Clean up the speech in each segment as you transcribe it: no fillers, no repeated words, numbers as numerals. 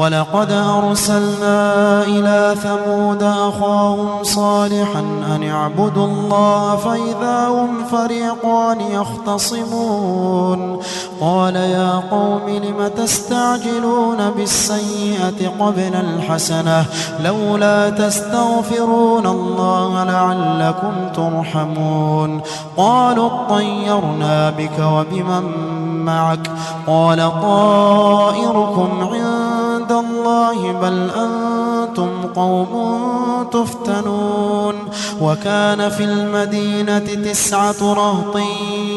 ولقد أرسلنا إلى ثمود أخاهم صالحا أن اعبدوا الله فإذا هم فريقان يختصمون قال يا قوم لم تستعجلون بالسيئة قبل الحسنة لولا تستغفرون الله لعلكم ترحمون قالوا اطيرنا بك وبمن معك قال طائركم عند الله بل أنتم قوم تفتنون وكان في المدينة 9 رهط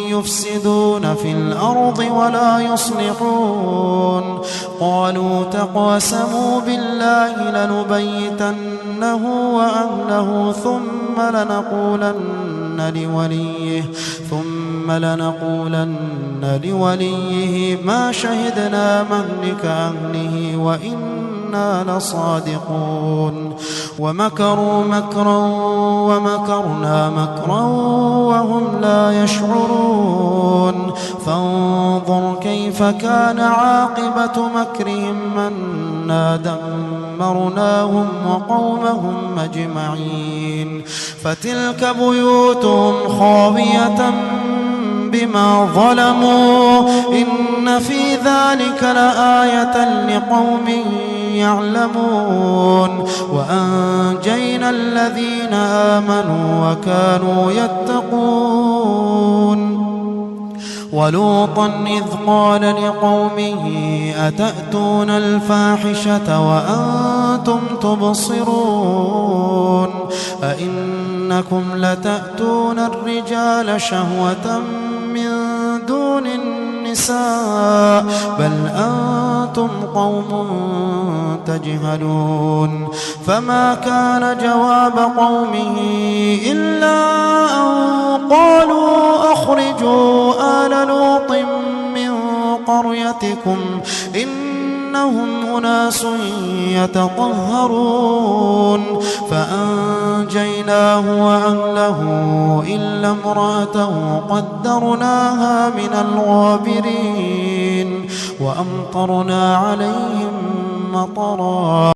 يفسدون في الأرض ولا يصلحون قالوا تقاسموا بالله لنبيتنه وأهله ثم لنقولن لوليه ما شهدنا مهلك أهله وإنا لصادقون ومكروا مكرا ومكرنا مكرا وهم لا يشعرون فانظر كيف كان عاقبة مكرهم أنا دمرناهم وقومهم أجمعين فتلك بيوتهم خاوية بما ظلموا إن في ذلك لآية لقوم يعلمون وأنجينا الذين آمنوا وكانوا يتقون ولوطا إذ قال لقومه أتأتون الفاحشة وأنتم تبصرون أئنكم لتأتون الرجال شهوة من دون النساء بل أنتم قوم تجهلون فما كان جواب قومه إلا أن قالوا أخرجوا آل لوط من قريتكم إنهم أناس يتطهرون فأنجيناه وأهله إلا امرأته قدرناها من الغابرين وأمطرنا عليهم مطرا